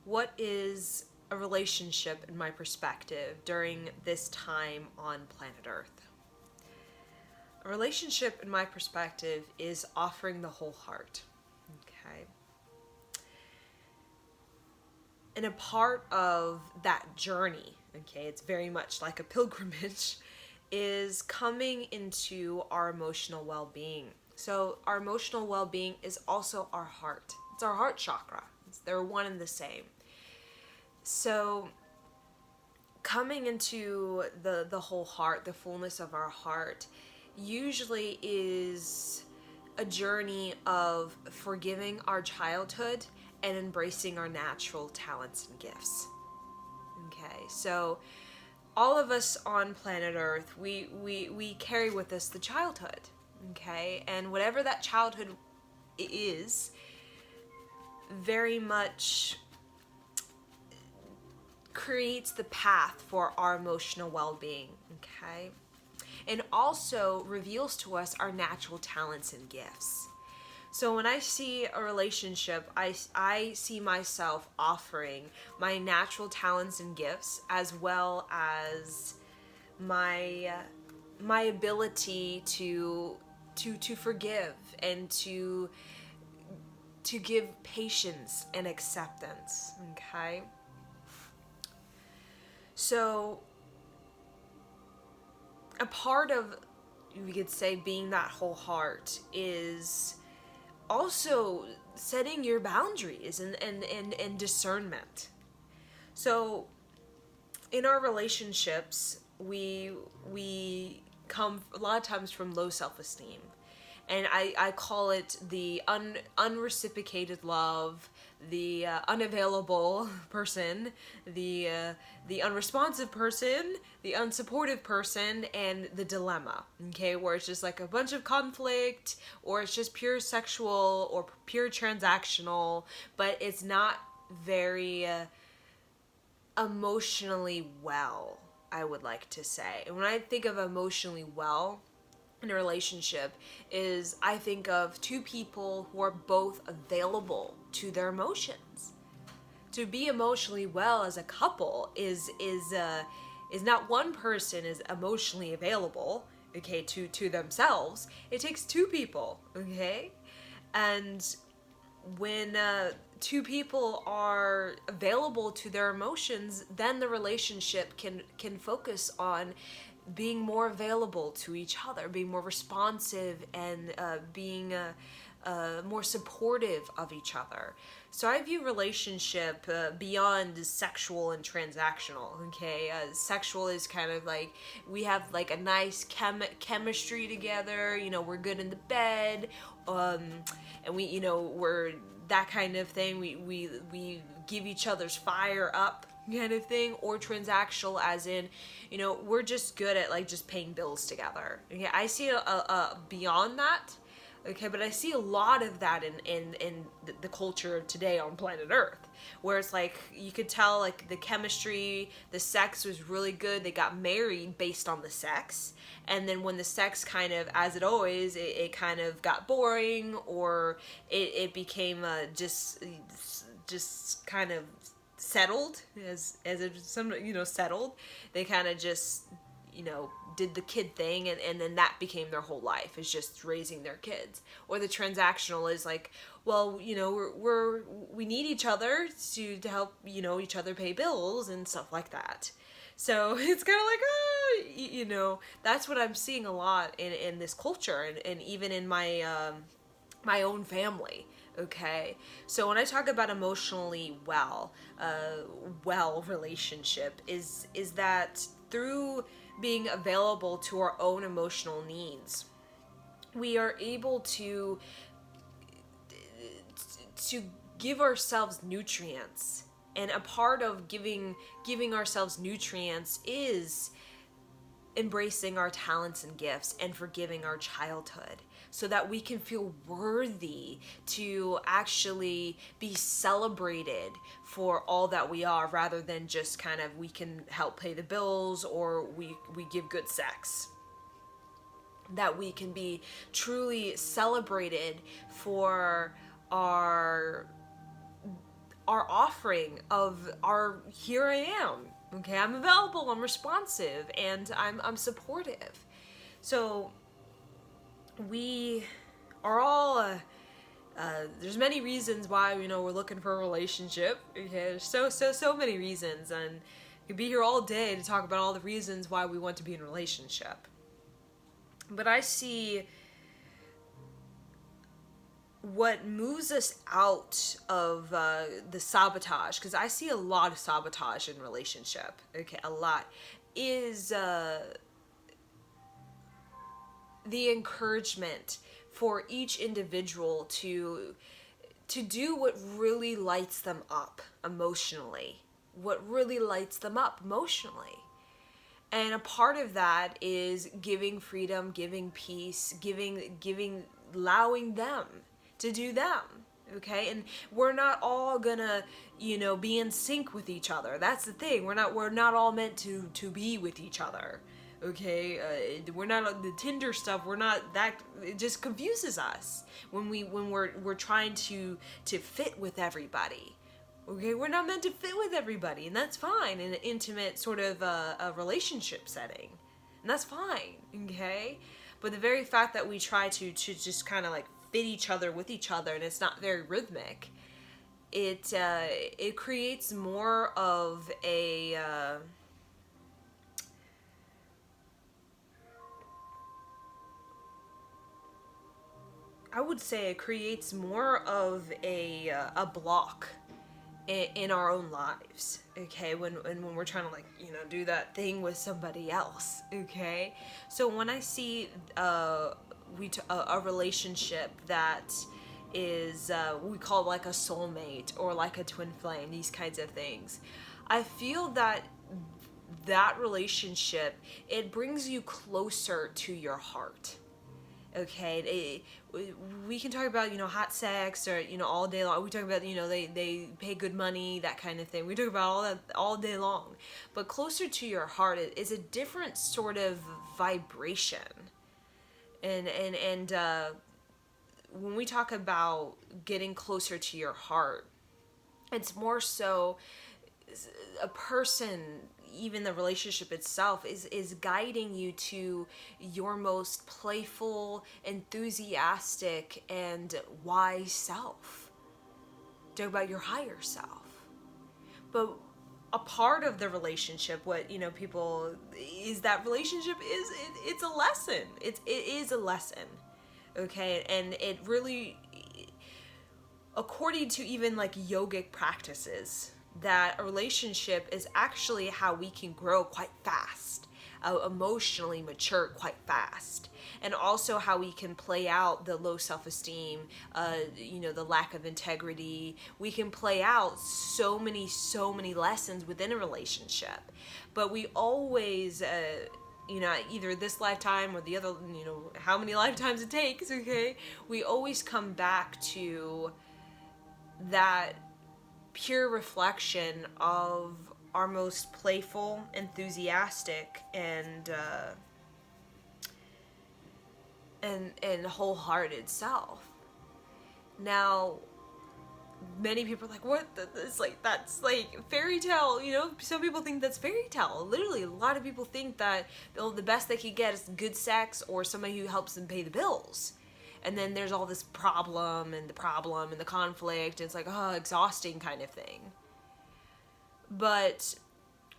What is a relationship in my perspective during this time on planet Earth? A relationship in my perspective is offering the whole heart. Okay. And a part of that journey, okay, it's very much like a pilgrimage, is coming into our emotional well being. So, our emotional well being is also our heart. It's our heart chakra. They're one and the same. So, coming into the whole heart, the fullness of our heart, usually is a journey of forgiving our childhood and embracing our natural talents and gifts. Okay, so all of us on planet Earth, we carry with us the childhood. Okay, and whatever that childhood is, very much creates the path for our emotional well-being. Okay, and also reveals to us our natural talents and gifts. So when I see a relationship, I see myself offering my natural talents and gifts, as well as my my ability to forgive and to give patience and acceptance. Okay, so a part of, we could say, being that whole heart is also setting your boundaries and discernment. So in our relationships, we come a lot of times from low self-esteem, and I call it the unreciprocated love, the unavailable person, the unresponsive person, the unsupportive person, and the dilemma. Okay, where it's just like a bunch of conflict, or it's just pure sexual or pure transactional, but it's not very emotionally well, I would like to say. And when I think of emotionally well in a relationship, is I think of two people who are both available to their emotions. To be emotionally well as a couple is not one person is emotionally available, okay, to themselves. It takes two people, okay? And when two people are available to their emotions, then the relationship can focus on being more available to each other, being more responsive, and being more supportive of each other. So I view relationship beyond sexual and transactional. Okay, sexual is kind of like we have like a nice chemistry together. You know, we're good in the bed, um, and we're that kind of thing. We give each other's fire up kind of thing. Or transactional, as in, we're just good at like just paying bills together. Okay, I see a beyond that. Okay, but I see a lot of that in the culture today on planet Earth, where it's like you could tell like the chemistry, the sex was really good. They got married based on the sex, and then when the sex kind of, as it always, it kind of got boring, or it became just kind of settled, as it some settled. They kind of just did the kid thing, and then that became their whole life, is just raising their kids. Or the transactional is like, well, we need each other to help each other pay bills and stuff like that. So it's kind of like, that's what I'm seeing a lot in this culture, and even in my own family. Okay, so when I talk about emotionally well relationship, is that through being available to our own emotional needs, we are able to give ourselves nutrients. And a part of giving ourselves nutrients is embracing our talents and gifts and forgiving our childhood, so that we can feel worthy to actually be celebrated for all that we are, rather than just kind of we can help pay the bills, or we give good sex. That we can be truly celebrated for our our offering of our here I am. Okay, I'm available, I'm responsive, and I'm supportive. So we are all there's many reasons why we're looking for a relationship. Okay, there's so many reasons, and we could be here all day to talk about all the reasons why we want to be in a relationship. But I see what moves us out of the sabotage, because I see a lot of sabotage in relationship. Okay, a lot is the encouragement for each individual to do what really lights them up emotionally. What really lights them up emotionally. And a part of that is giving freedom, giving peace, giving allowing them to do them. Okay? And we're not all gonna, be in sync with each other. That's the thing. We're not all meant to be with each other. Okay, we're not the Tinder stuff. We're not that. It just confuses us when we're trying to fit with everybody. Okay, we're not meant to fit with everybody, and that's fine in an intimate sort of a relationship setting, and that's fine. Okay, but the very fact that we try to just kind of like fit each other with each other, and it's not very rhythmic, it creates more of a I would say it creates more of a block in our own lives. Okay, when we're trying to do that thing with somebody else. Okay, so when I see a relationship that is we call like a soulmate or like a twin flame, these kinds of things, I feel that relationship, it brings you closer to your heart. Okay, we can talk about hot sex or all day long. We talk about they pay good money, that kind of thing. We talk about all that all day long, but closer to your heart is a different sort of vibration. And when we talk about getting closer to your heart, it's more so a person, even the relationship itself, is guiding you to your most playful, enthusiastic, and wise self. Talk about your higher self. But a part of the relationship, what people is that relationship is it's a lesson. It is a lesson. Okay, and it really, according to even like yogic practices, that a relationship is actually how we can grow quite fast, emotionally mature quite fast, and also how we can play out the low self-esteem, the lack of integrity. We can play out so many lessons within a relationship, but we always either this lifetime or the other, how many lifetimes it takes, okay, we always come back to that pure reflection of our most playful, enthusiastic, and wholehearted self. Now, many people are like, what? It's like, that's like fairy tale, some people think that's fairy tale. Literally, a lot of people think that the best they could get is good sex or somebody who helps them pay the bills. And then there's all this problem and the conflict. It's like, exhausting kind of thing. But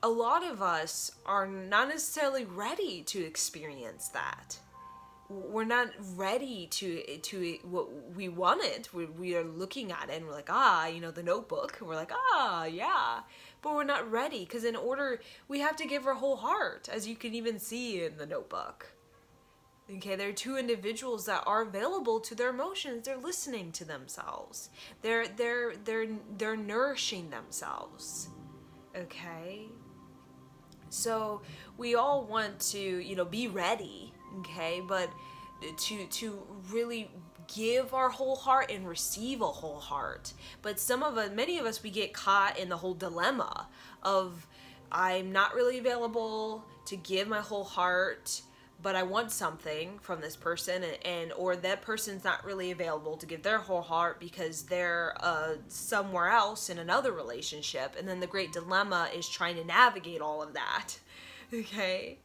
a lot of us are not necessarily ready to experience that. We're not ready to what we wanted. We are looking at it and we're like, the Notebook. And we're like, yeah. But we're not ready, because we have to give our whole heart, as you can even see in the Notebook. Okay, there are two individuals that are available to their emotions. They're listening to themselves. They're nourishing themselves. Okay? So we all want to, be ready, okay? But to really give our whole heart and receive a whole heart. But many of us, we get caught in the whole dilemma of, I'm not really available to give my whole heart, but I want something from this person, and or that person's not really available to give their whole heart because they're somewhere else in another relationship, and then the great dilemma is trying to navigate all of that. Okay,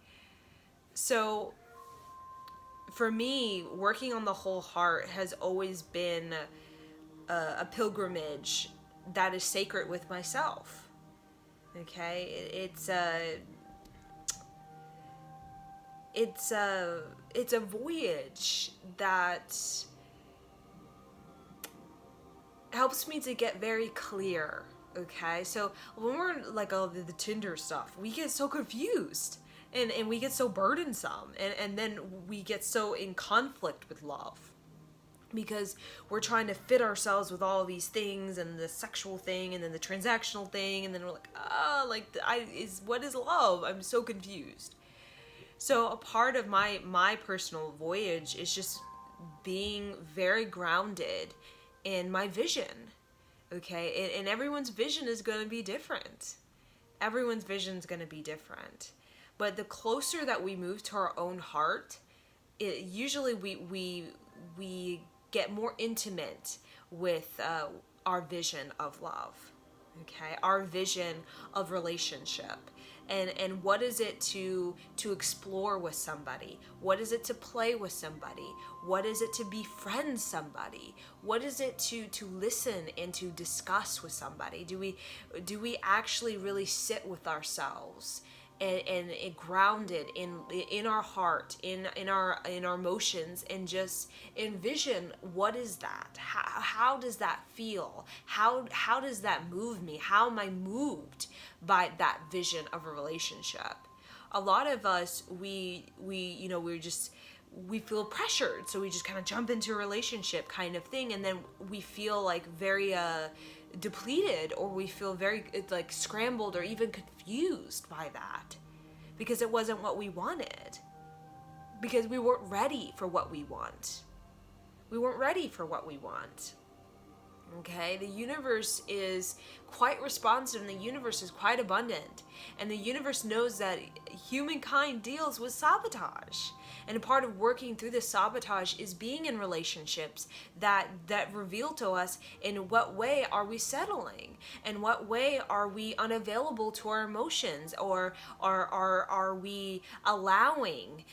so for me, working on the whole heart has always been a pilgrimage that is sacred with myself. Okay, it's a voyage that helps me to get very clear. Okay, so when we're like all the Tinder stuff, we get so confused, and we get so burdensome, and then we get so in conflict with love because we're trying to fit ourselves with all these things, and the sexual thing, and then the transactional thing, and then we're like, what is love? I'm so confused. So a part of my personal voyage is just being very grounded in my vision. Okay, and everyone's vision is going to be different. Everyone's vision is going to be different. But the closer that we move to our own heart, usually we get more intimate with our vision of love. Okay, our vision of relationship. And what is it to explore with somebody? What is it to play with somebody? What is it to befriend somebody? What is it to listen and to discuss with somebody? Do we actually really sit with ourselves and grounded in our heart, in our emotions, and just envision what is that? How does that feel? How does that move me? How am I moved by that vision of a relationship? A lot of us, we feel pressured, so we just kind of jump into a relationship kind of thing, and then we feel like very depleted, or we feel very like scrambled or even confused by that because it wasn't what we wanted, because we weren't ready for what we want. We weren't ready for what we want. Okay, the universe is quite responsive, and the universe is quite abundant, and the universe knows that humankind deals with sabotage, and a part of working through this sabotage is being in relationships that reveal to us in what way are we settling, and what way are we unavailable to our emotions, or are we allowing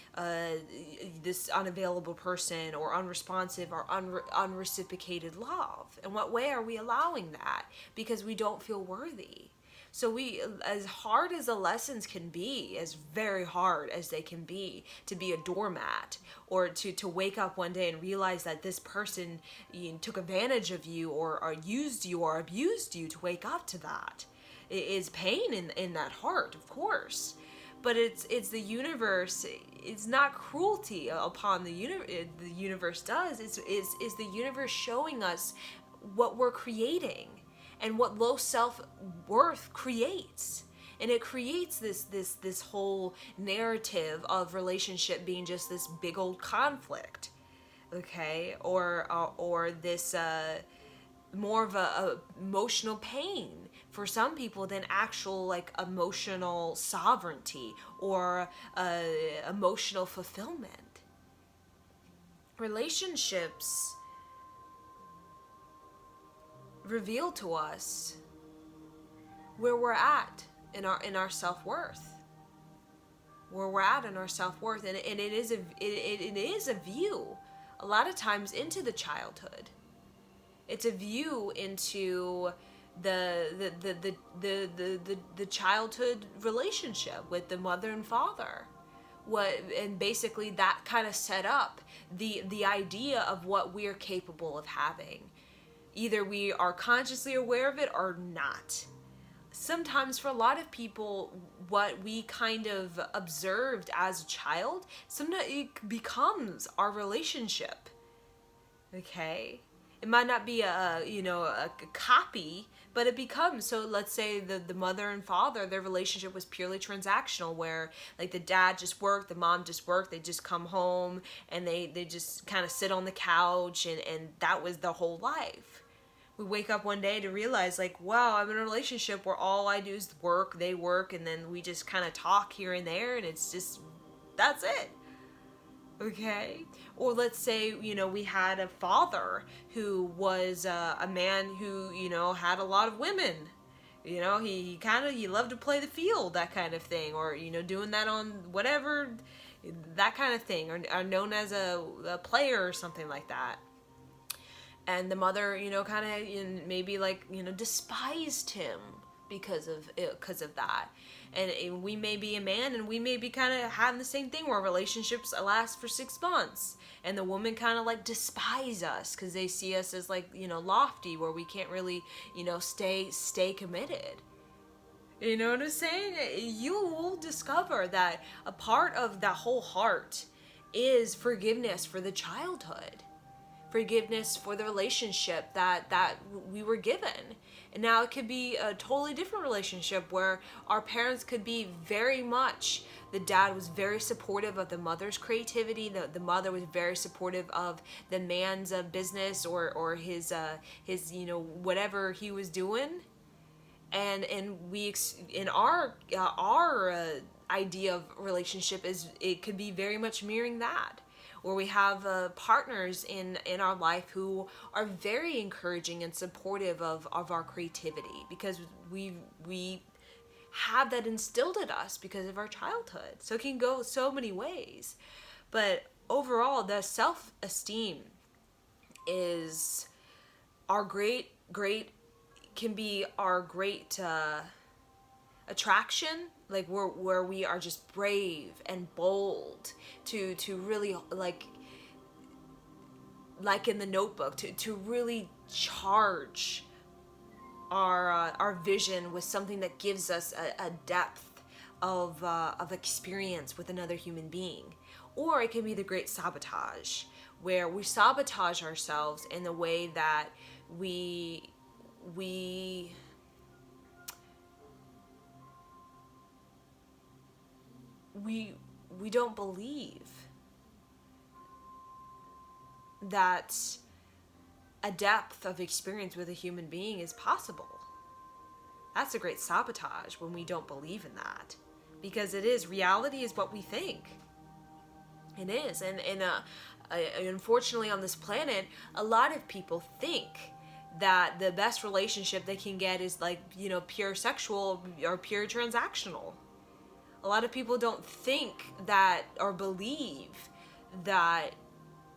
this unavailable person or unresponsive or unreciprocated love, and what way are we allowing that because we don't feel worthy. So we, as hard as the lessons can be, as very hard as they can be to be a doormat, or to wake up one day and realize that this person took advantage of you, or used you or abused you, to wake up to that, it is pain in that heart, of course. But it's the universe. It's not cruelty upon the universe. The universe does. It's the universe showing us what we're creating, and what low self-worth creates. And it creates this whole narrative of relationship being just this big old conflict, okay, or this more of a emotional pain for some people than actual like emotional sovereignty or emotional fulfillment. Relationships reveal to us where we're at in our self-worth, where we're at in our self-worth, and it is a view a lot of times into the childhood. It's a view into the childhood relationship with the mother and father, and basically that kind of set up the idea of what we're capable of having. Either we are consciously aware of it or not. Sometimes for a lot of people, what we kind of observed as a child, sometimes it becomes our relationship. Okay? It might not be a copy, but it becomes. So let's say the mother and father, their relationship was purely transactional, where like the dad just worked, the mom just worked, they just come home and they just kind of sit on the couch, and that was the whole life. We wake up one day to realize, like, wow, I'm in a relationship where all I do is work, they work, and then we just kind of talk here and there, and it's just, that's it. Okay? Or let's say, we had a father who was a man who, had a lot of women. He loved to play the field, that kind of thing, or, doing that on whatever, that kind of thing, or known as a player or something like that. And the mother, kind of maybe like, despised him because of that. And we may be a man, and we may be kind of having the same thing where relationships last for 6 months, and the woman kind of like despise us because they see us as like, lofty, where we can't really, stay committed. You know what I'm saying? You will discover that a part of that whole heart is forgiveness for the childhood, forgiveness for the relationship that we were given. And now it could be a totally different relationship where our parents could be very much, the dad was very supportive of the mother's creativity, the mother was very supportive of the man's business or his whatever he was doing. And we in our idea of relationship is, it could be very much mirroring that, where we have partners in our life who are very encouraging and supportive of our creativity, because we have that instilled in us because of our childhood. So it can go so many ways. But overall, the self-esteem is our great can be our great attraction, like where we are just brave and bold to really like in The Notebook, to really charge our vision with something that gives us a depth of experience with another human being. Or it can be the great sabotage, where we sabotage ourselves in the way that we don't believe that a depth of experience with a human being is possible. That's a great sabotage, when we don't believe in that, because reality is what we think. It is. And unfortunately on this planet, a lot of people think that the best relationship they can get is like, pure sexual or pure transactional. A lot of people don't think that, or believe that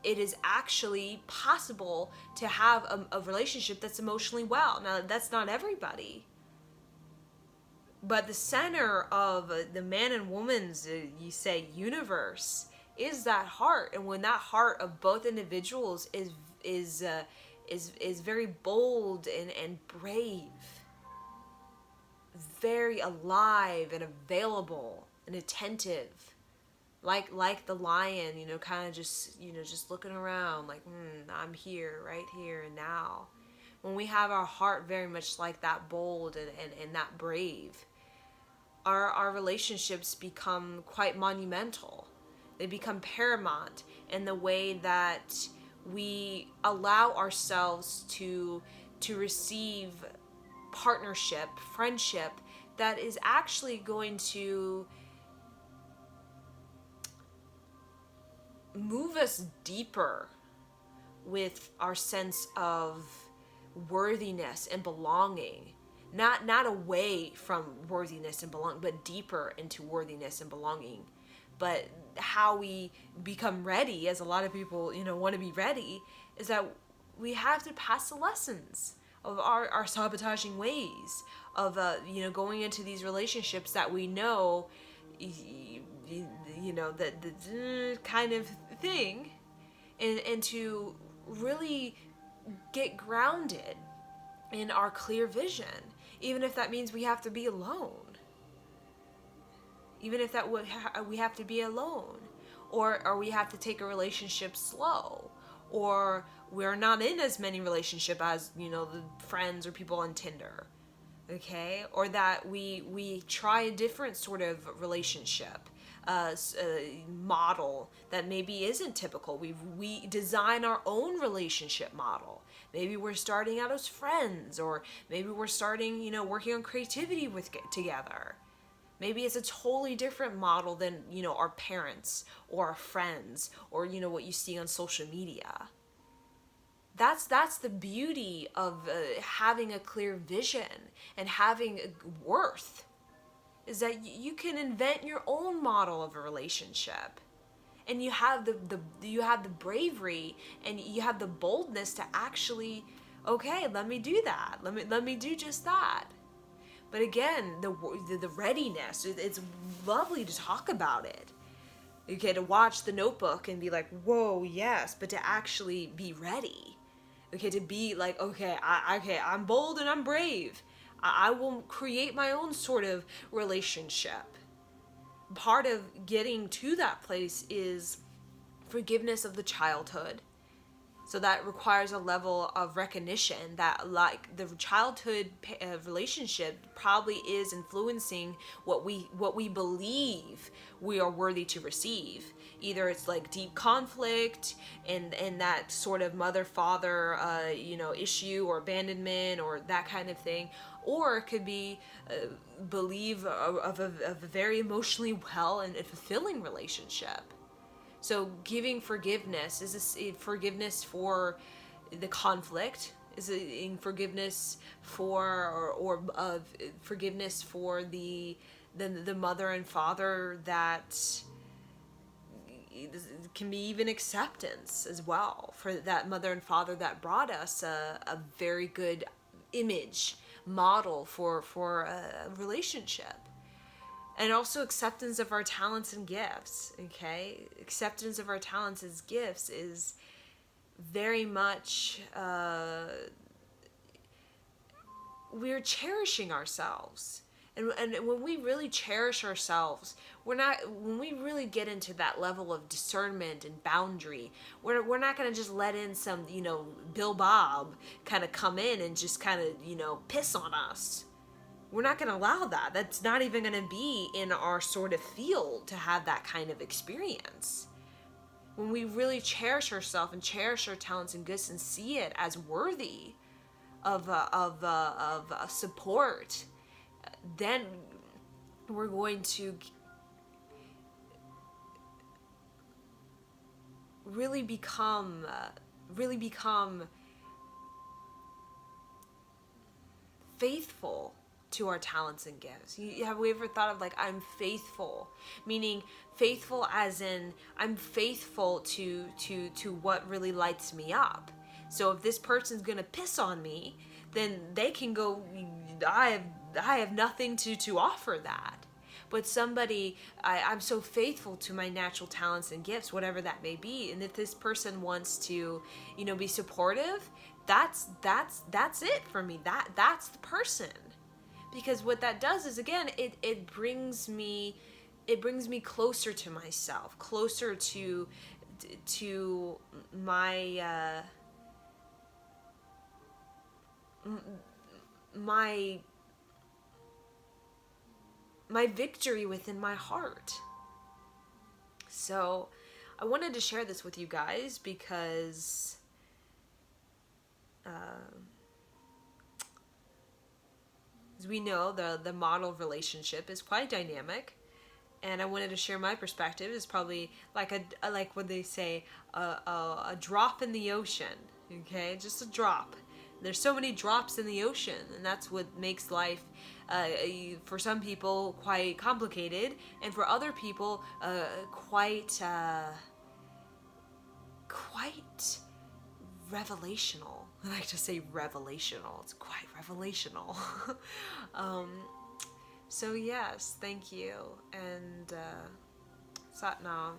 it is actually possible to have a relationship that's emotionally well. Now, that's not everybody. But the center of the man and woman's, you say, universe is that heart. And when that heart of both individuals is very bold and brave, very alive and available and attentive, like the lion, kind of just looking around like, I'm here, right here and now. When we have our heart very much like that, bold and that brave, our relationships become quite monumental. They become paramount in the way that we allow ourselves to receive partnership, friendship, that is actually going to move us deeper with our sense of worthiness and belonging. Not away from worthiness and belonging, but deeper into worthiness and belonging. But how we become ready, as a lot of people, want to be ready, is that we have to pass the lessons of our sabotaging ways of going into these relationships that we know, the kind of thing, and to really get grounded in our clear vision, even if that means we have to be alone. Even if that we have to be alone, or we have to take a relationship slow, or we're not in as many relationships as the friends or people on Tinder, okay? Or that we try a different sort of relationship model that maybe isn't typical. We design our own relationship model. Maybe we're starting out as friends, or maybe we're starting working on creativity together. Maybe it's a totally different model than, our parents or our friends or, what you see on social media. That's the beauty of having a clear vision and having worth, is that you can invent your own model of a relationship, and you have the bravery and you have the boldness to actually, okay, let me do that, let me do just that. But again, the readiness, it's lovely to talk about it, okay, to watch The Notebook and be like, whoa, yes, but to actually be ready, okay, to be like, okay, I'm bold and I'm brave. I will create my own sort of relationship. Part of getting to that place is forgiveness of the childhood. So that requires a level of recognition that, like, the childhood relationship probably is influencing what we believe we are worthy to receive. Either it's like deep conflict and that sort of mother-father issue or abandonment or that kind of thing, or it could be believe of a very emotionally well and fulfilling relationship. So giving forgiveness, is this forgiveness for the conflict? Is it in forgiveness for or of forgiveness for the mother and father, that can be even acceptance as well for that mother and father that brought us a very good image model for a relationship. And also acceptance of our talents and gifts, okay? Acceptance of our talents as gifts is very much, we're cherishing ourselves. And when we really cherish ourselves, when we really get into that level of discernment and boundary, we're not going to just let in some, Bill Bob kind of come in and just kind of, piss on us. We're not going to allow that. That's not even going to be in our sort of field to have that kind of experience. When we really cherish ourselves and cherish our talents and gifts and see it as worthy of support, then we're going to really become faithful to our talents and gifts. Have we ever thought of, like, I'm faithful, meaning faithful as in I'm faithful to what really lights me up. So if this person's gonna piss on me, then they can go, I have nothing to offer that. But somebody, I'm so faithful to my natural talents and gifts, whatever that may be. And if this person wants to, be supportive, that's it for me. That's the person. Because what that does is, again, it brings me closer to myself, closer to my my victory within my heart. So I wanted to share this with you guys because as we know, the model relationship is quite dynamic, and I wanted to share my perspective. It's probably like like what they say, a drop in the ocean. Okay, just a drop. There's so many drops in the ocean, and that's what makes life, for some people, quite complicated, and for other people, quite revelational. I like to say revelational. It's quite revelational. So yes, thank you, and Satnam.